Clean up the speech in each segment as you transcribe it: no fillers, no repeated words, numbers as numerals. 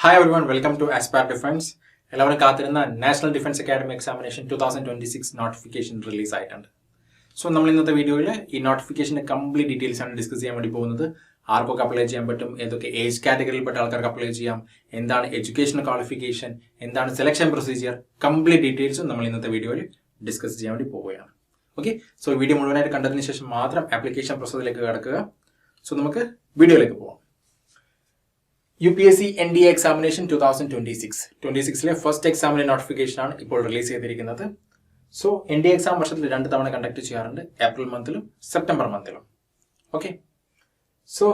Hi everyone, welcome to Aspire Defense. എല്ലാവരും കാത്തിരുന്ന national defence academy examination 2026 notification release ആയിട്ടുണ്ട്. So നമ്മൾ ഇന്നത്തെ വീഡിയോയിൽ ഈ നോട്ടിഫിക്കേഷൻ്റെ കംപ്ലീറ്റ് ഡീറ്റെയിൽസ് ആണ് ഡിസ്കസ് ചെയ്യാൻ വേണ്ടി പോകുന്നത്. ആർക്കൊക്കെ അപ്ലൈ ചെയ്യാൻ പറ്റും, ഏതൊക്കെ ഏജ് കാറ്റഗറിയിൽപ്പെട്ട ആൾക്കാർക്ക് അപ്ലൈ ചെയ്യാം, എന്താണ് എഡ്യൂക്കേഷൻ ക്വാളിഫിക്കേഷൻ, എന്താണ് സെലക്ഷൻ പ്രൊസീജിയർ, കംപ്ലീറ്റ് ഡീറ്റെയിൽസും നമ്മൾ ഇന്നത്തെ വീഡിയോയിൽ ഡിസ്കസ് ചെയ്യാൻ വേണ്ടി പോവുകയാണ്. ഓക്കെ, സോ വീഡിയോ മുഴുവനായിട്ട് കണ്ടതിന് ശേഷം മാത്രം ആപ്ലിക്കേഷൻ പ്രോസസ്സിലേക്ക് കടക്കുക. സോ നമുക്ക് വീഡിയോയിലേക്ക് പോവാം. UPSC NDA എക്സാമിനേഷൻ 2026 ഫസ്റ്റ് എക്സാമിന്റെ നോട്ടിഫിക്കേഷൻ ആണ് ഇപ്പോൾ റിലീസ് ചെയ്തിരിക്കുന്നത്. സോ NDA എക്സാം വർഷത്തിൽ 2 തവണ കണ്ടക്ട് ചെയ്യാറുണ്ട്, ഏപ്രിൽ മന്തിലും സെപ്റ്റംബർ മന്തിലും. ഓക്കെ, സോ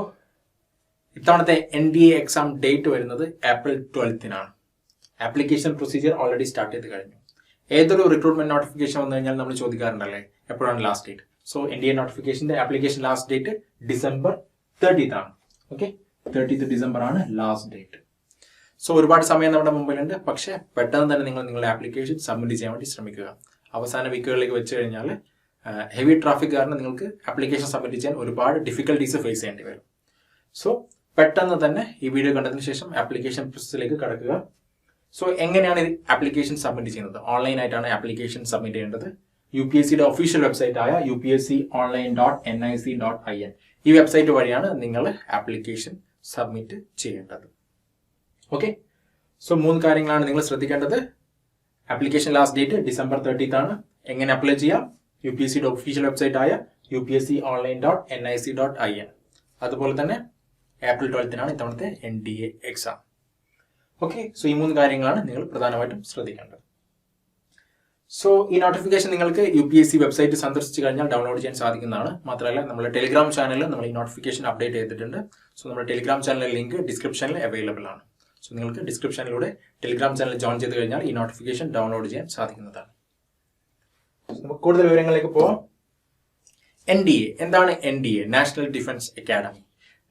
ഇത്തവണത്തെ NDA എക്സാം ഡേറ്റ് വരുന്നത് April 12 application procedure already start ചെയ്ത് കഴിഞ്ഞു. ഏതൊരു റിക്രൂട്ട്മെന്റ് നോട്ടിഫിക്കേഷൻ വന്നു കഴിഞ്ഞാൽ നമ്മൾ ചോദിക്കാറുണ്ടല്ലേ എപ്പോഴാണ് ലാസ്റ്റ് ഡേറ്റ്. സോ NDA നോട്ടിഫിക്കേഷന്റെ ആപ്ലിക്കേഷൻ ലാസ്റ്റ് ഡേറ്റ് ഡിസംബർ 30 ആണ്. ഓക്കെ, 30 ഡിസംബർ ആണ് ലാസ്റ്റ് ഡേറ്റ്. സോ ഒരുപാട് സമയം നമ്മുടെ മുമ്പിലുണ്ട്, പക്ഷേ പെട്ടെന്ന് തന്നെ നിങ്ങൾ നിങ്ങളുടെ ആപ്ലിക്കേഷൻ സബ്മിറ്റ് ചെയ്യാൻ വേണ്ടി ശ്രമിക്കുക. അവസാന വീക്കുകളിലേക്ക് വെച്ച് കഴിഞ്ഞാൽ ഹെവി ട്രാഫിക് കാരണം നിങ്ങൾക്ക് ആപ്ലിക്കേഷൻ സബ്മിറ്റ് ചെയ്യാൻ ഒരുപാട് ഡിഫിക്കൽട്ടീസ് ഫേസ് ചെയ്യേണ്ടി വരും. സോ പെട്ടെന്ന് തന്നെ ഈ വീഡിയോ കണ്ടതിന് ശേഷം ആപ്ലിക്കേഷൻ പ്രോസസ്സിലേക്ക് കടക്കുക. സോ എങ്ങനെയാണ് ആപ്ലിക്കേഷൻ സബ്മിറ്റ് ചെയ്യുന്നത്? ഓൺലൈനായിട്ടാണ് ആപ്ലിക്കേഷൻ സബ്മിറ്റ് ചെയ്യേണ്ടത്. UPSCയുടെ ഒഫീഷ്യൽ വെബ്സൈറ്റ് ആയ upsconline.nic.in ഈ വെബ്സൈറ്റ് വഴിയാണ് നിങ്ങൾ ആപ്ലിക്കേഷൻ സബ്മിറ്റ് ചെയ്യേണ്ടത്. ഓക്കെ, സോ 3 കാര്യങ്ങളാണ് നിങ്ങൾ ശ്രദ്ധിക്കേണ്ടത്. ആപ്ലിക്കേഷൻ ലാസ്റ്റ് ഡേറ്റ് ഡിസംബർ 30 ആണ്. എങ്ങനെ അപ്ലൈ ചെയ്യാം? UPSCയുടെ ഒഫീഷ്യൽ വെബ്സൈറ്റ് ആയ upsconline.nic.in. അതുപോലെ തന്നെ ഏപ്രിൽ 12 ഇത്തവണത്തെ NDA എക്സാം. ഓക്കെ, സോ ഈ 3 കാര്യങ്ങളാണ് നിങ്ങൾ പ്രധാനമായിട്ടും ശ്രദ്ധിക്കേണ്ടത്. സോ ഈ നോട്ടിഫിക്കേഷൻ നിങ്ങൾക്ക് UPSC വെബ്സൈറ്റ് സന്ദർശിച്ച് കഴിഞ്ഞാൽ ഡൗൺലോഡ് ചെയ്യാൻ സാധിക്കുന്നതാണ്. മാത്രമല്ല നമ്മുടെ ടെലിഗ്രാം ചാനലിൽ നമ്മൾ ഈ നോട്ടിഫിക്കേഷൻ അപ്ഡേറ്റ് ചെയ്തിട്ടുണ്ട്. സോ നമ്മുടെ ടെലിഗ്രാം ചാനലിലെ ലിങ്ക് ഡിസ്ക്രിപ്ഷനിൽ അവൈലബിൾ ആണ്. സോ നിങ്ങൾക്ക് ഡിസ്ക്രിപ്ഷനിലൂടെ ടെലിഗ്രാം ചാനൽ ജോയിൻ ചെയ്ത് കഴിഞ്ഞാൽ ഈ നോട്ടിഫിക്കേഷൻ ഡൗൺലോഡ് ചെയ്യാൻ സാധിക്കുന്നതാണ്. നമുക്ക് കൂടുതൽ വിവരങ്ങളിലേക്ക് പോവാം. NDA എന്താണ്? NDA national defence academy.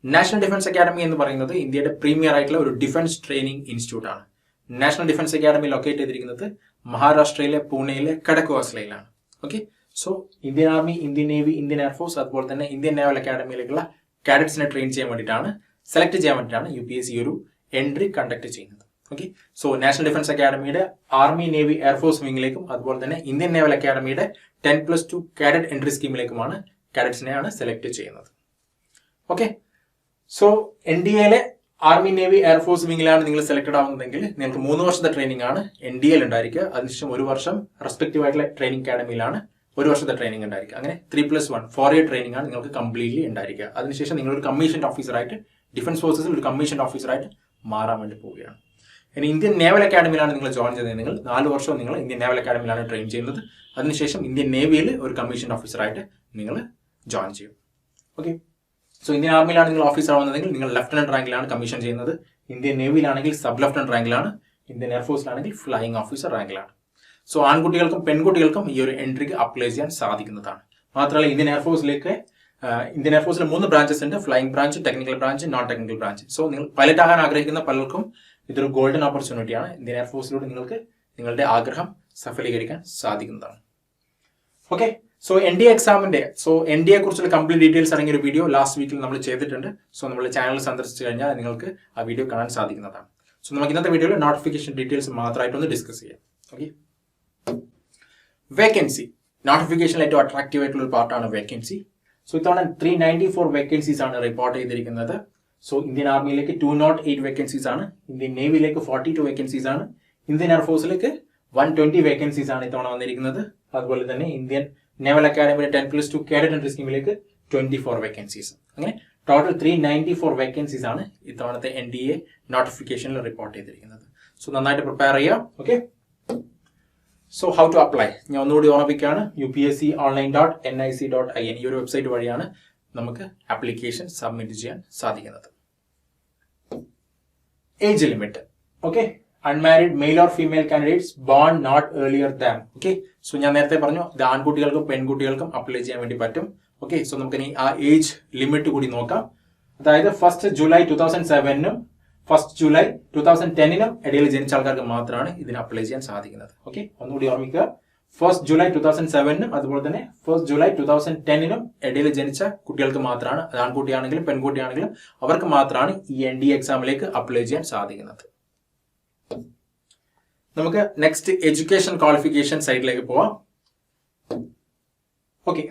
National defence academy എന്ന് പറയുന്നത് ഇന്ത്യയുടെ പ്രീമിയർ ആയിട്ടുള്ള ഒരു ഡിഫൻസ് ട്രെയിനിങ് ഇൻസ്റ്റിറ്റ്യൂട്ട് ആണ്. നാഷണൽ ഡിഫൻസ് അക്കാഡമി ലൊക്കേറ്റ് ചെയ്തിരിക്കുന്നത് മഹാരാഷ്ട്രയിലെ പൂനെയിലെ കടക്വാസ്ലയിലാണ്. Okay, so Indian army, Indian navy, Indian air force അതുപോലെ തന്നെ ഇന്ത്യൻ നേവൽ അക്കാഡമിയിലേക്കുള്ള കാഡറ്റ്സിനെ ട്രെയിൻ ചെയ്യാൻ വേണ്ടിയിട്ടാണ്, സെലക്ട് ചെയ്യാൻ വേണ്ടിയിട്ടാണ് UPSC ഒരു എൻട്രി കണ്ടക്ട് ചെയ്യുന്നത്. ഓക്കെ, സോ നാഷണൽ ഡിഫൻസ് അക്കാഡമിയുടെ ആർമി, നേവി, എയർഫോഴ്സ് വിങ്ങിലേക്കും അതുപോലെ തന്നെ ഇന്ത്യൻ നേവൽ അക്കാഡമിയുടെ 10+2 കാഡറ്റ് എൻട്രി സ്കീമിലേക്കുമാണ് കാഡറ്റ്സിനെയാണ് സെലക്ട് ചെയ്യുന്നത്. ഓക്കെ, സോ NDAയിലെ ആർമി, നേവി, എയർഫോഴ്സ് വിങ്ങിലാണ് നിങ്ങൾ സെലക്ടഡ് ആവുന്നതെങ്കിൽ നിങ്ങൾക്ക് 3 വർഷത്തെ ട്രെയിനിങ് ആണ് NDAയിൽ ഉണ്ടായിരിക്കുക. അതിനുശേഷം 1 വർഷം റെസ്പെക്റ്റീവ് ആയിട്ടുള്ള ട്രെയിനിങ് അക്കാഡമിയിലാണ് 1 വർഷത്തെ ട്രെയിനിങ് ഉണ്ടായിരിക്കുക. അങ്ങനെ 3+1 4 ഇയർ ട്രെയിനിങ് ആണ് നിങ്ങൾക്ക് കംപ്ലീറ്റ്ലി ഉണ്ടായിരിക്കുക. അതിനുശേഷം നിങ്ങൾ ഒരു കമ്മീഷൻഡ് ഓഫീസറായിട്ട് ഡിഫൻസ് ഫോഴ്സസിൽ ഒരു കമ്മീഷൻഡ് ഓഫീസറായിട്ട് മാറാൻ വേണ്ടി പോവുകയാണ്. ഇനി ഇന്ത്യൻ നേവൽ അക്കാഡമിയിലാണ് നിങ്ങൾ ജോയിൻ ചെയ്തതെങ്കിൽ 4 വർഷം നിങ്ങൾ ഇന്ത്യൻ നേവൽ അക്കാഡമിയിലാണ് ട്രെയിൻ ചെയ്യുന്നത്. അതിനുശേഷം ഇന്ത്യൻ നേവിയിൽ ഒരു കമ്മീഷൻഡ് ഓഫീസറായിട്ട് നിങ്ങൾ ജോയിൻ ചെയ്യും. ഓക്കെ, സോ ഇന്ത്യൻ ആർമിയിലാണ് നിങ്ങൾ ഓഫീസർ ആവുന്നതെങ്കിൽ നിങ്ങൾ ലെഫ്റ്റനന്റ് റാങ്കിലാണ് കമ്മീഷൻ ചെയ്യുന്നത്. ഇന്ത്യൻ നേവിയിലാണെങ്കിൽ സബ് ലെഫ്റ്റനന്റ് റാങ്കിലാണ്. ഇന്ത്യൻ എയർഫോഴ്സിലാണെങ്കിൽ ഫ്ലൈയിങ് ഓഫീസർ റാങ്കിലാണ്. സോ ആൺകുട്ടികൾക്കും പെൺകുട്ടികൾക്കും ഈ ഒരു എൻട്രിക്ക് അപ്ലൈ ചെയ്യാൻ സാധിക്കുന്നതാണ്. മാത്രമല്ല ഇന്ത്യൻ എയർഫോഴ്സിൽ 3 ബ്രാഞ്ചസ് ഉണ്ട്: flying branch, technical branch, non technical branch. So നിങ്ങൾ പൈലറ്റ് ആകാൻ ആഗ്രഹിക്കുന്ന പലർക്കും ഇതൊരു ഗോൾഡൻ ഓപ്പർച്യൂണിറ്റിയാണ്. ഇന്ത്യൻ എയർഫോഴ്സിലൂടെ നിങ്ങൾക്ക് നിങ്ങളുടെ ആഗ്രഹം സഫലീകരിക്കാൻ സാധിക്കുന്നതാണ്. ഓക്കെ, സോ NDA എക്സാമിന്റെ NDA കുറിച്ചുള്ള കംപ്ലീറ്റ് ഡീറ്റെയിൽസ് അടങ്ങിയ ഒരു വീഡിയോ ലാസ്റ്റ് വീക്കിൽ നമ്മൾ ചെയ്തിട്ടുണ്ട്. സോ നമ്മുടെ ചാനൽ സന്ദർശിച്ചു കഴിഞ്ഞാൽ നിങ്ങൾക്ക് ആ വീഡിയോ കാണാൻ സാധിക്കുന്നതാണ്. സോ നമുക്ക് ഇന്നത്തെ വീഡിയോയിൽ നോട്ടിഫിക്കേഷൻ ഡീറ്റെയിൽസ് മാത്രമായിട്ടൊന്ന് ഡിസ്കസ് ചെയ്യാം. ഓക്കെ, വേക്കൻസി നോട്ടിഫിക്കേഷനിൽ ഏറ്റവും അട്രാക്റ്റീവ് ആയിട്ടുള്ള ഒരു പാർട്ടാണ് വേക്കൻസി. സോ ഇത്തവണ 394 വേക്കൻസീസ് ആണ് റിപ്പോർട്ട് ചെയ്തിരിക്കുന്നത്. സോ ഇന്ത്യൻ ആർമിയിലേക്ക് 208 വേക്കൻസീസ് ആണ്, ഇന്ത്യൻ നേവിയിലേക്ക് 42 വേക്കൻസീസ് ആണ്, ഇന്ത്യൻ എയർഫോഴ്സിലേക്ക് 120 വേക്കൻസീസ് ആണ് ഇത്തവണ വന്നിരിക്കുന്നത്. അതുപോലെ തന്നെ ഇന്ത്യൻ നേവൽ അക്കാഡമിയുടെ 10+2 കാഡറ്റ് എൻട്രി സ്കീമിലേക്ക് 24 വേക്കൻസീസ്. അങ്ങനെ ടോട്ടൽ 394 വേക്കൻസീസ് ആണ് ഇത്തവണത്തെ NDA നോട്ടിഫിക്കേഷനിൽ റിപ്പോർട്ട് ചെയ്തിരിക്കുന്നത്. സോ നന്നായിട്ട് പ്രിപ്പയർ ചെയ്യാം. Okay, so how to apply ഞാൻ ഒന്നുകൂടി ഓർമ്മിപ്പിക്കുകയാണ്. upsconline.nic.in ഈ ഒരു വെബ്സൈറ്റ് വഴിയാണ് നമുക്ക് ആപ്ലിക്കേഷൻ സബ്മിറ്റ് ചെയ്യാൻ സാധിക്കുന്നത്. Age limit. Okay, unmarried male or female candidates born not earlier than. Okay, so ഞാൻ നേരത്തെ പറഞ്ഞു ഇത് ആൺകുട്ടികൾക്കും പെൺകുട്ടികൾക്കും അപ്ലൈ ചെയ്യാൻ വേണ്ടി പറ്റും. ഓക്കെ, സോ നമുക്ക് ഇനി ആ ഏജ് ലിമിറ്റ് കൂടി നോക്കാം. അതായത് 1 ജൂലൈ 2007 1 ജൂലൈ 2010 ഇടയിൽ ജനിച്ച ആൾക്കാർക്ക് മാത്രമാണ് ഇതിന് അപ്ലൈ ചെയ്യാൻ സാധിക്കുന്നത്. ഓക്കെ, ഒന്നുകൂടി ഓർമ്മിക്കുക. 1 ജൂലൈ 2007 അതുപോലെ തന്നെ 1 ജൂലൈ 2010 ഇടയിൽ ജനിച്ച കുട്ടികൾക്ക് മാത്രമാണ്, അത് ആൺകുട്ടിയാണെങ്കിലും പെൺകുട്ടിയാണെങ്കിലും അവർക്ക് മാത്രമാണ് ഈ NDA എക്സാമിലേക്ക് അപ്ലൈ ചെയ്യാൻ സാധിക്കുന്നത്. നമുക്ക് നെക്സ്റ്റ് എഡ്യൂക്കേഷൻ ക്വാളിഫിക്കേഷൻ സൈഡിലേക്ക് പോവാം. ഓക്കെ,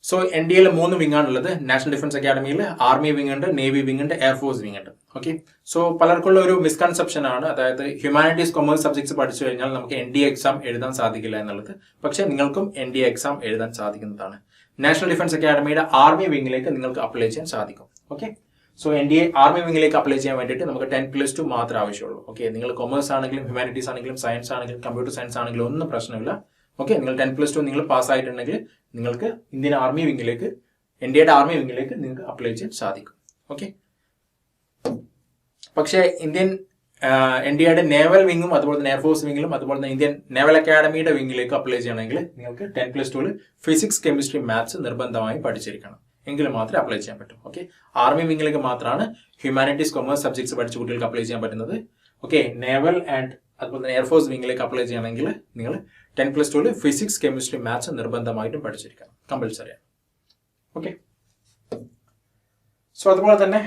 സോ എൻ ഡി എയിൽ 3 വിങ് ആണുള്ളത്. നാഷണൽ ഡിഫൻസ് അക്കാഡമിയിൽ ആർമി വിങ് ഉണ്ട്, നേവി വിങ് ഉണ്ട്, എയർഫോഴ്സ് വിങ് ഉണ്ട്. ഓക്കെ, സോ പലർക്കുള്ള ഒരു മിസ്കൺസെപ്ഷൻ ആണ്, അതായത് ഹ്യൂമാനിറ്റീസ് കൊമേഴ്സ് സബ്ജക്ട്സ് പഠിച്ചു കഴിഞ്ഞാൽ നമുക്ക് എൻ ഡി എ എക്സാം എഴുതാൻ സാധിക്കില്ല എന്നുള്ളത്. പക്ഷേ നിങ്ങൾക്കും എൻ ഡി എ എക്സാം എഴുതാൻ സാധിക്കുന്നതാണ്. നാഷണൽ ഡിഫൻസ് അക്കാഡമിയുടെ ആർമി വിങ്ങിലേക്ക് നിങ്ങൾക്ക് അപ്ലൈ ചെയ്യാൻ സാധിക്കും. Okay, so N D A army വിങ്ങിലേക്ക് അപ്ലൈ ചെയ്യാൻ വേണ്ടിയിട്ട് നമുക്ക് 10+2 മാത്രമേ ആവശ്യമുള്ളൂ. ഓക്കെ, നിങ്ങൾ കൊമേഴ്സ് ആണെങ്കിലും ഹ്യൂമാനിറ്റീസ് ആണെങ്കിലും സയൻസ് ആണെങ്കിലും കമ്പ്യൂട്ടർ സയൻസ് ആണെങ്കിലും ഒന്നും പ്രശ്നമില്ല. ഓക്കെ, നിങ്ങൾ 10+2 നിങ്ങൾ പാസ്സായിട്ടുണ്ടെങ്കിൽ നിങ്ങൾക്ക് ഇന്ത്യൻ ആർമി വിങ്ങിലേക്ക്, എൻ ഡി എയുടെ ആർമി വിങ്ങിലേക്ക് നിങ്ങൾക്ക് അപ്ലൈ ചെയ്യാൻ സാധിക്കും. ഓക്കെ, പക്ഷേ ഇന്ത്യൻ എൻ ഡി എയുടെ നേവൽ വിങ്ങും അതുപോലെ തന്നെ എയർഫോഴ്സ് വിങ്ങിലും അതുപോലെ തന്നെ ഇന്ത്യൻ നേവൽ അക്കാഡമിയുടെ വിങ്ങിലേക്ക് അപ്ലൈ ചെയ്യണമെങ്കിൽ നിങ്ങൾക്ക് 10+2 ഫിസിക്സ് കെമിസ്ട്രി മാത്സ് നിർബന്ധമായും പഠിച്ചിരിക്കണം, എങ്കിലും മാത്രമേ അപ്ലൈ ചെയ്യാൻ പറ്റൂ. ഓക്കെ, ആർമി വിങ്ങിലേക്ക് മാത്രമാണ് ഹ്യൂമാനിറ്റീസ് കൊമേഴ്സ് സബ്ജക്ട്സ് പഠിച്ച കുട്ടികൾക്ക് അപ്ലൈ ചെയ്യാൻ പറ്റുന്നത്. ഓക്കെ, നേവൽ ആൻഡ് അതുപോലെ തന്നെ എയർഫോഴ്സ് വിങ്ങിലേക്ക് അപ്ലൈ ചെയ്യണമെങ്കിൽ നിങ്ങൾ 10+2 ഫിസിക്സ് കെമിസ്ട്രി മാത്സ് നിർബന്ധമായിട്ടും പഠിച്ചിരിക്കണം, കമ്പൽസറിയാണ്. ഓക്കെ, സോ അതുപോലെ തന്നെ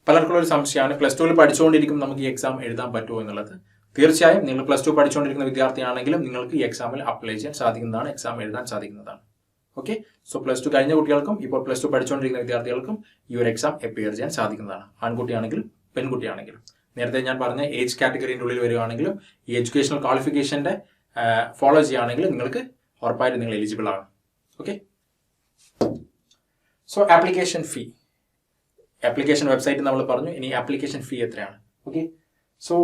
പലർക്കുള്ള ഒരു സംശയമാണ് +2 പഠിച്ചുകൊണ്ടിരിക്കും നമുക്ക് ഈ എക്സാം എഴുതാൻ പറ്റുമോ എന്നുള്ളത്. തീർച്ചയായും നിങ്ങൾ +2 പഠിച്ചുകൊണ്ടിരിക്കുന്ന വിദ്യാർത്ഥിയാണെങ്കിലും നിങ്ങൾക്ക് ഈ എക്സാമിൽ അപ്ലൈ ചെയ്യാൻ സാധിക്കുന്നതാണ്, എക്സാം എഴുതാൻ സാധിക്കുന്നതാണ്. ഓക്കെ, സോ +2 കഴിഞ്ഞ കുട്ടികൾക്കും ഇപ്പോൾ +2 പഠിച്ചുകൊണ്ടിരിക്കുന്ന വിദ്യാർത്ഥികൾക്കും ഈ ഒരു എക്സാം അപ്പിയർ ചെയ്യാൻ സാധിക്കുന്നതാണ്, ആൺകുട്ടിയാണെങ്കിലും പെൺകുട്ടിയാണെങ്കിലും. നേരത്തെ ഞാൻ പറഞ്ഞ ഏജ് കാറ്റഗറിയുടെ ഉള്ളിൽ വരികയാണെങ്കിലും ഈ എഡ്യൂക്കേഷണൽ ക്വാളിഫിക്കേഷന്റെ ഫോളോ ചെയ്യുകയാണെങ്കിൽ നിങ്ങൾക്ക് ഉറപ്പായിട്ട് നിങ്ങൾ എലിജിബിൾ ആണ്. Okay, so application fee, application website നമ്മൾ പറഞ്ഞു. ഇനി ആപ്ലിക്കേഷൻ ഫീ എത്രയാണ്? ഓക്കെ, സോ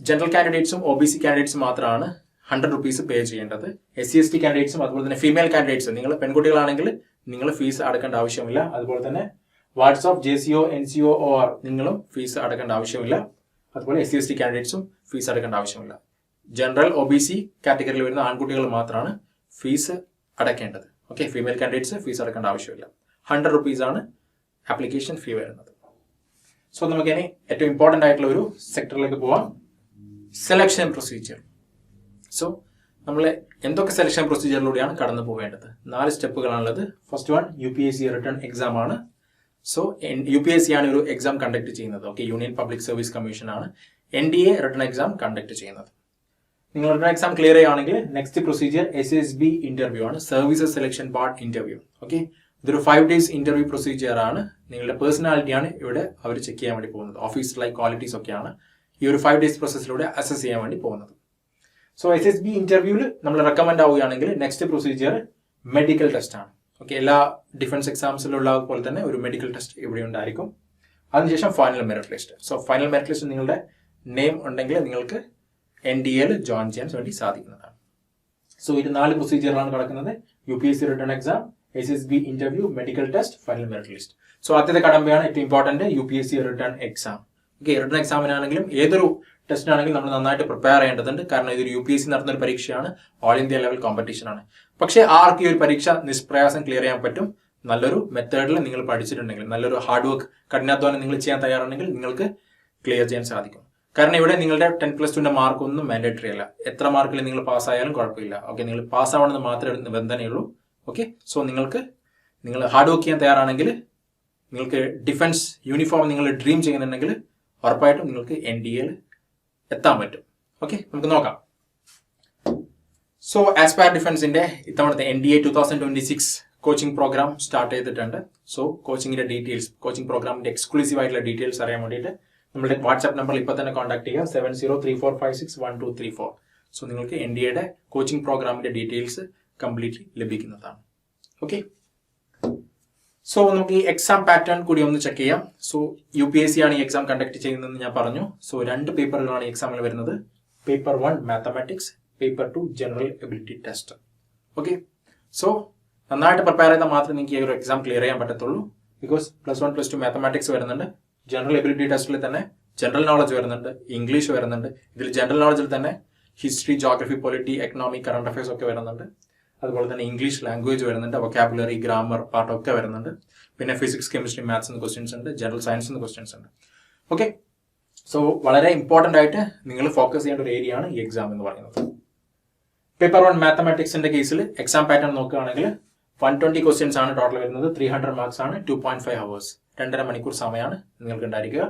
ജനറൽ കാൻഡിഡേറ്റ്സും OBC കാൻഡിഡേറ്റ്സും മാത്രമാണ് 100 rupees പേ ചെയ്യേണ്ടത്. SC/ST കാൻഡിഡേറ്റ്സും അതുപോലെ തന്നെ ഫീമെയിൽ കാൻഡിഡേറ്റ്സും, നിങ്ങൾ പെൺകുട്ടികളാണെങ്കിൽ നിങ്ങൾ ഫീസ് അടക്കേണ്ട ആവശ്യമില്ല. അതുപോലെ തന്നെ വാട്സ്ആപ്പ് JCO NCO OR നിങ്ങളും ഫീസ് അടക്കേണ്ട ആവശ്യമില്ല. അതുപോലെ SC/ST കാൻഡിഡേറ്റ്സും ഫീസ് അടക്കേണ്ട ആവശ്യമില്ല. ജനറൽ OBC കാറ്റഗറിയിൽ വരുന്ന ആൺകുട്ടികൾ മാത്രമാണ് ഫീസ് അടക്കേണ്ടത്. ഓക്കെ, ഫീമെയിൽ കാൻഡിഡേറ്റ്സ് ഫീസ് അടക്കേണ്ട ആവശ്യമില്ല. 100 rupees ആണ് ആപ്ലിക്കേഷൻ ഫീ വരുന്നത്. സോ നമുക്കിനി ഏറ്റവും ഇമ്പോർട്ടൻ്റ് ആയിട്ടുള്ള ഒരു സെക്ടറിലേക്ക് പോവാം, സെലക്ഷൻ പ്രൊസീജിയർ. സോ നമ്മൾ എന്തൊക്കെ സെലക്ഷൻ പ്രൊസീജിയറിലൂടെയാണ് കടന്നു പോവേണ്ടത്? 4 സ്റ്റെപ്പുകളാണുള്ളത്. First one UPSC written exam ആണ്. സോ UPSC ആണ് ഒരു എക്സാം കണ്ടക്ട് ചെയ്യുന്നത്. Okay, union public service commission ആണ് NDA റിട്ടേൺ എക്സാം കണ്ടക്ട് ചെയ്യുന്നത്. നിങ്ങൾ റിട്ടേൺ എക്സാം ക്ലിയർ ചെയ്യുകയാണെങ്കിൽ നെക്സ്റ്റ് പ്രൊസീജിയർ SSB ഇന്റർവ്യൂ ആണ്, services selection board interview. Okay, ഇതൊരു 5 days ഇന്റർവ്യൂ പ്രൊസീജിയർ ആണ്. നിങ്ങളുടെ പേഴ്സണാലിറ്റിയാണ് ഇവിടെ അവർ ചെക്ക് ചെയ്യാൻ വേണ്ടി പോകുന്നത്. ഓഫീസ് ലൈക്ക് ക്വാളിറ്റീസ് ഒക്കെയാണ് ഈ ഒരു 5 days പ്രോസസ്സിലൂടെ അസസ് ചെയ്യാൻ വേണ്ടി പോകുന്നത്. സോ SSB ഇന്റർവ്യൂവിൽ നമ്മൾ റെക്കമെൻഡ് ആവുകയാണെങ്കിൽ നെക്സ്റ്റ് പ്രൊസീജിയർ മെഡിക്കൽ ടെസ്റ്റ് ആണ്. ഓക്കെ, എല്ലാ ഡിഫൻസ് എക്സാംസിലുള്ള പോലെ തന്നെ ഒരു മെഡിക്കൽ ടെസ്റ്റ് ഇവിടെ ഉണ്ടായിരിക്കും. അതിനുശേഷം final merit list. So final merit list നിങ്ങളുടെ നെയിം ഉണ്ടെങ്കിൽ നിങ്ങൾക്ക് NDA ജോയിൻ ചെയ്യാൻ വേണ്ടി സാധിക്കുന്നതാണ്. സോ ഇത് 4 പ്രൊസീജിയറാണ് കിടക്കുന്നത്: UPSC written exam, SSB interview, medical test, final merit list. So ആദ്യത്തെ കടമ്പയാണ് ഏറ്റവും important, UPSC written exam. Okay, written എക്സാമിനാണെങ്കിലും ഏതൊരു ടെസ്റ്റിനാണെങ്കിലും നമ്മൾ നന്നായിട്ട് പ്രിപ്പയർ ചെയ്യേണ്ടതുണ്ട്. കാരണം ഇതൊരു UPSC നടത്തുന്ന ഒരു പരീക്ഷയാണ്, ഓൾ ഇന്ത്യ ലെവൽ കോമ്പറ്റീഷൻ ആണ്. പക്ഷേ ആർക്ക് ഈ ഒരു പരീക്ഷ നിഷ്പ്രയാസം ക്ലിയർ ചെയ്യാൻ പറ്റും? നല്ലൊരു മെത്തേഡിൽ നിങ്ങൾ പഠിച്ചിട്ടുണ്ടെങ്കിൽ, നല്ലൊരു ഹാർഡ് വർക്ക്, കഠിനാധ്വാനം നിങ്ങൾ ചെയ്യാൻ തയ്യാറുണ്ടെങ്കിൽ നിങ്ങൾക്ക് ക്ലിയർ ചെയ്യാൻ സാധിക്കും. കാരണം ഇവിടെ നിങ്ങളുടെ 10+2 മാർക്ക് ഒന്നും മാൻഡേറ്ററി അല്ല. എത്ര മാർക്കിൽ നിങ്ങൾ പാസ്സായാലും കുഴപ്പമില്ല. ഓക്കെ, നിങ്ങൾ പാസ്സാവണമെന്ന് മാത്രമേ നിബന്ധനയുള്ളൂ. ഓക്കെ, സോ നിങ്ങൾ ഹാർഡ് വർക്ക് ചെയ്യാൻ തയ്യാറാണെങ്കിൽ, നിങ്ങൾക്ക് ഡിഫൻസ് യൂണിഫോം നിങ്ങൾ ഡ്രീം ചെയ്യുന്നുണ്ടെങ്കിൽ ഉറപ്പായിട്ടും നിങ്ങൾക്ക് NDA എത്താൻ പറ്റും. ഓക്കെ, നമുക്ക് നോക്കാം. സോ ആസ്പയർ ഡിഫൻസിന്റെ ഇത്തവണത്തെ NDA 2026 കോച്ചിങ് പ്രോഗ്രാം സ്റ്റാർട്ട് ചെയ്തിട്ടുണ്ട്. സോ കോച്ചിങ്ങിന്റെ ഡീറ്റെയിൽസ്, കോച്ചിങ് പ്രോഗ്രാമിന്റെ എക്സ്ക്ലൂസീവ് ആയിട്ടുള്ള ഡീറ്റെയിൽസ് അറിയാൻ വേണ്ടിയിട്ട് നമ്മുടെ വാട്സ്ആപ്പ് നമ്പറിൽ ഇപ്പോൾ തന്നെ കോൺടാക്ട് ചെയ്യുക, 7034561234. സോ നിങ്ങൾക്ക് NDA കോച്ചിങ് പ്രോഗ്രാമിന്റെ ഡീറ്റെയിൽസ് കംപ്ലീറ്റ്ലി ലഭിക്കുന്നതാണ്. ഓക്കെ, സോ നമുക്ക് ഈ എക്സാം പാറ്റേൺ കൂടി ഒന്ന് ചെക്ക് ചെയ്യാം. സോ UPSC ആണ് ഈ എക്സാം കണ്ടക്ട് ചെയ്യുന്നതെന്ന് ഞാൻ പറഞ്ഞു. സോ 2 പേപ്പറുകളാണ് ഈ എക്സാമിൽ വരുന്നത്. Paper 1 mathematics, paper 2 general ability test. Okay, so നന്നായിട്ട് പ്രിപ്പയർ ചെയ്താൽ മാത്രമേ നിങ്ങൾക്ക് ഈ ഒരു എക്സാം ക്ലിയർ ചെയ്യാൻ പറ്റത്തുള്ളൂ. ബിക്കോസ് +1 +2 മാത്തമാറ്റിക്സ് വരുന്നുണ്ട്, ജനറൽ എബിലിറ്റി ടെസ്റ്റിൽ തന്നെ ജനറൽ നോളജ് വരുന്നുണ്ട്, ഇംഗ്ലീഷ് വരുന്നുണ്ട്. ഇതിൽ ജനറൽ നോളജിൽ തന്നെ history, geography, polity, economy, current affairs ഒക്കെ വരുന്നുണ്ട്. അതുപോലെ തന്നെ ഇംഗ്ലീഷ് ലാംഗ്വേജ് വരുന്നുണ്ട്, വൊക്കാബുലറി, ഗ്രാമർ പാർട്ടൊക്കെ വരുന്നുണ്ട്. പിന്നെ ഫിസിക്സ്, കെമിസ്ട്രി, മാത്സ് ക്വസ്റ്റ്യൻസ് ഉണ്ട്, ജനറൽ സയൻസ് ക്വസ്റ്റ്യൻസ് ഉണ്ട്. ഓക്കെ, സോ വളരെ ഇമ്പോർട്ടൻ്റ് ആയിട്ട് നിങ്ങൾ ഫോക്കസ് ചെയ്യേണ്ട ഒരു ഏരിയ ആണ് ഈ എക്സാം എന്ന് പറയുന്നത്. പേപ്പർ 1 മാത്തമാറ്റിക്സിന്റെ കേസിൽ എക്സാം പാറ്റേൺ നോക്കുകയാണെങ്കിൽ 120 ക്വസ്റ്റ്യൻസ് ആണ് ടോട്ടൽ വരുന്നത്. 300 മാർക്സ് ആണ്. 2.5 hours, 2.5 മണിക്കൂർ സമയമാണ് നിങ്ങൾക്ക് ഉണ്ടായിരിക്കുക.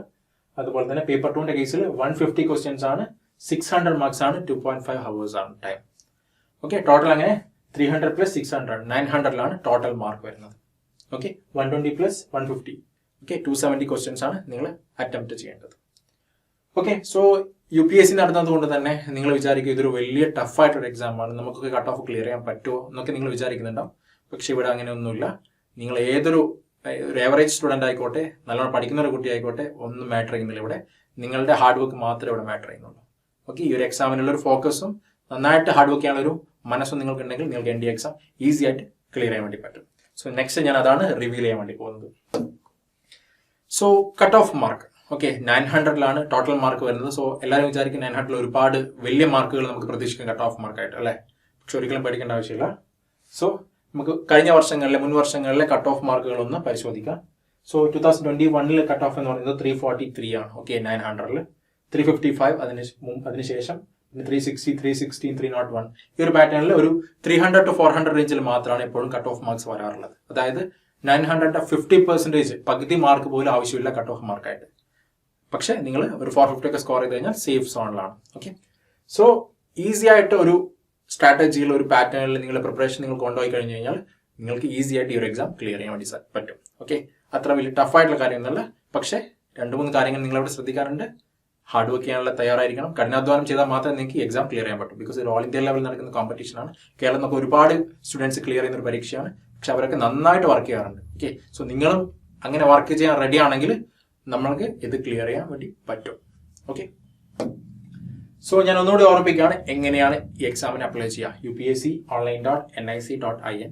അതുപോലെ തന്നെ പേപ്പർ 2ന്റെ കേസിൽ 150 ക്വസ്റ്റ്യൻസ് ആണ്. 600 മാർക്സ് ആണ്, 2.5 hours ആണ് ടൈം. ഓക്കെ, ടോട്ടൽ അങ്ങനെ 300 + 600 900 ടോട്ടൽ മാർക്ക് വരുന്നത്. ഓക്കെ, 120 + 150. ഓക്കെ, 270 ക്വസ്റ്റ്യൻസ് ആണ് നിങ്ങൾ അറ്റംപ്റ്റ് ചെയ്യേണ്ടത്. ഓക്കെ, സോ UPSC നടത്തുന്നത് കൊണ്ട് തന്നെ നിങ്ങൾ വിചാരിക്കും ഇതൊരു വലിയ ടഫായിട്ടൊരു എക്സാം ആണ്, നമുക്കൊക്കെ കട്ട് ഓഫ് ക്ലിയർ ചെയ്യാൻ പറ്റുമോ എന്നൊക്കെ നിങ്ങൾ വിചാരിക്കുന്നുണ്ടാവും. പക്ഷെ ഇവിടെ അങ്ങനെയൊന്നുമില്ല. നിങ്ങൾ ഏതൊരു ഏവറേജ് സ്റ്റുഡൻ്റ് ആയിക്കോട്ടെ, നല്ലോണം പഠിക്കുന്ന ഒരു കുട്ടി ആയിക്കോട്ടെ, ഒന്നും മാറ്റർ ചെയ്യുന്നില്ല. ഇവിടെ നിങ്ങളുടെ ഹാർഡ് വർക്ക് മാത്രമേ ഇവിടെ മാറ്റർ ചെയ്യുന്നുള്ളൂ. ഓക്കെ, ഈ ഒരു എക്സാമിനുള്ള ഒരു ഫോക്കസും നന്നായിട്ട് ഹാർഡ് വർക്ക് ചെയ്യാനുള്ള ഒരു മനസ്സും നിങ്ങൾക്ക് ഉണ്ടെങ്കിൽ നിങ്ങൾക്ക് NDA എക്സാം ഈസി ആയിട്ട് ക്ലിയർ ചെയ്യാൻ വേണ്ടി പറ്റും. സോ നെക്സ്റ്റ് ഞാൻ അതാണ് റിവീൽ ചെയ്യാൻ വേണ്ടി പോകുന്നത്. Saw cut off mark, okay, 900 total mark വരുന്നത്. സോ എല്ലാവരും വിചാരിക്കും 900 ഒരുപാട് വലിയ മാർക്കുകൾ നമുക്ക് പ്രതീക്ഷിക്കാം കട്ട് ഓഫ് മാർക്കായിട്ട്, അല്ലേ? പക്ഷെ ഒരിക്കലും പേടിക്കേണ്ട ആവശ്യമില്ല. സോ നമുക്ക് കഴിഞ്ഞ വർഷങ്ങളിലെ മുൻ വർഷങ്ങളിലെ കട്ട് ഓഫ് മാർക്കുകളൊന്ന് പരിശോധിക്കാം. സോ 2021 കട്ട് ഓഫ് എന്ന് പറയുന്നത് 343 ആണ്. ഓക്കെ, 900 355 അതിനുശേഷം 360 316 301 ഈ ഒരു പാറ്റേണിൽ ഒരു 300 to 400 റേഞ്ചിൽ മാത്രമാണ് എപ്പോഴും കട്ട് ഓഫ് മാർക്സ് വരാറുള്ളത്. അതായത് 900 50% പകുതി മാർക്ക് പോലും ആവശ്യമില്ല കട്ട് ഓഫ് മാർക്കായിട്ട്. പക്ഷെ നിങ്ങൾ ഒരു 450 ഒക്കെ സ്കോർ ചെയ്ത് കഴിഞ്ഞാൽ സേഫ് സോണിലാണ്. ഓക്കെ, സോ ഈസി ആയിട്ട് ഒരു സ്ട്രാറ്റജിയിൽ ഒരു പാറ്റേണിൽ നിങ്ങളുടെ പ്രിപ്പറേഷൻ നിങ്ങൾ കൊണ്ടുപോയി കഴിഞ്ഞു കഴിഞ്ഞാൽ നിങ്ങൾക്ക് ഈസി ആയിട്ട് ഈ ഒരു എക്സാം ക്ലിയർ ചെയ്യാൻ വേണ്ടി പറ്റും. ഓക്കെ, അത്ര വലിയ ടഫായിട്ടുള്ള കാര്യമൊന്നുമല്ല. പക്ഷേ 2-3 കാര്യങ്ങൾ നിങ്ങളവിടെ ശ്രദ്ധിക്കാറുണ്ട്. ഹാർഡ് വർക്ക് ചെയ്യാനുള്ള തയ്യാറായിരിക്കണം. കഠിനാധ്വാനം ചെയ്താൽ മാത്രമേ നിങ്ങൾക്ക് ഈ എക്സാം ക്ലിയർ ചെയ്യാൻ പറ്റും. ബിക്കോസ് ഒരു ഓൾ ഇന്ത്യ ലെവലിൽ നടക്കുന്ന കോമ്പറ്റീഷനാണ്. കേരളത്തിൽ നിന്നൊക്കെ ഒരുപാട് സ്റ്റുഡൻസ് ക്ലിയർ ചെയ്യുന്ന ഒരു പരീക്ഷയാണ്. പക്ഷെ അവരൊക്കെ നന്നായിട്ട് വർക്ക് ചെയ്യാറുണ്ട്. ഓക്കെ, സോ നിങ്ങളും അങ്ങനെ വർക്ക് ചെയ്യാൻ റെഡി ആണെങ്കിൽ നമ്മൾക്ക് ഇത് ക്ലിയർ ചെയ്യാൻ വേണ്ടി പറ്റും. ഓക്കെ, സോ ഞാൻ ഒന്നുകൂടി ഓർമ്മിപ്പിക്കുകയാണ് എങ്ങനെയാണ് ഈ എക്സാമിന് അപ്ലൈ ചെയ്യുക. upsconline.nic.in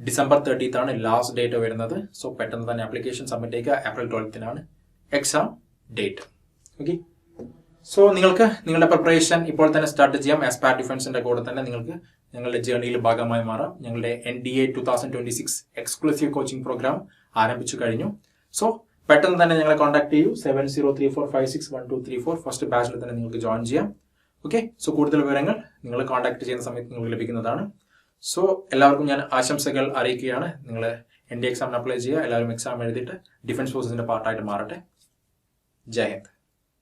December 30th last date വരുന്നത്. സോ പെട്ടെന്ന് തന്നെ ആപ്ലിക്കേഷൻ സബ്മിറ്റ് ചെയ്യുക. April 12th exam date. Okay, so നിങ്ങൾക്ക് നിങ്ങളുടെ പ്രിപ്പറേഷൻ ഇപ്പോൾ തന്നെ സ്റ്റാർട്ട് ചെയ്യാം. ആസ്പാർ ഡിഫൻസിന്റെ കൂടെ തന്നെ നിങ്ങൾക്ക് ഞങ്ങളുടെ ജേർണിയിൽ ഭാഗമായി മാറാം. ഞങ്ങളുടെ NDA 2026 എക്സ്ക്ലൂസീവ് കോച്ചിങ് പ്രോഗ്രാം ആരംഭിച്ചു കഴിഞ്ഞു. സോ പെട്ടെന്ന് തന്നെ ഞങ്ങളെ കോൺടാക്ട് ചെയ്യൂ. 7034561234 ഫസ്റ്റ് ബാച്ചിൽ തന്നെ നിങ്ങൾക്ക് ജോയിൻ ചെയ്യാം. ഓക്കെ, സോ കൂടുതൽ വിവരങ്ങൾ നിങ്ങൾ കോൺടാക്ട് ചെയ്യുന്ന സമയത്ത് നിങ്ങൾക്ക് ലഭിക്കുന്നതാണ്. സോ എല്ലാവർക്കും ഞാൻ ആശംസകൾ അറിയിക്കുകയാണ്. നിങ്ങൾ NDA എക്സാമിന് അപ്ലൈ ചെയ്യുക. എല്ലാവരും എക്സാം എഴുതിയിട്ട് ഡിഫൻസ് ഫോഴ്സസിന്റെ പാർട്ടായിട്ട് മാറട്ടെ. ജയ് ഹിന്ദ്.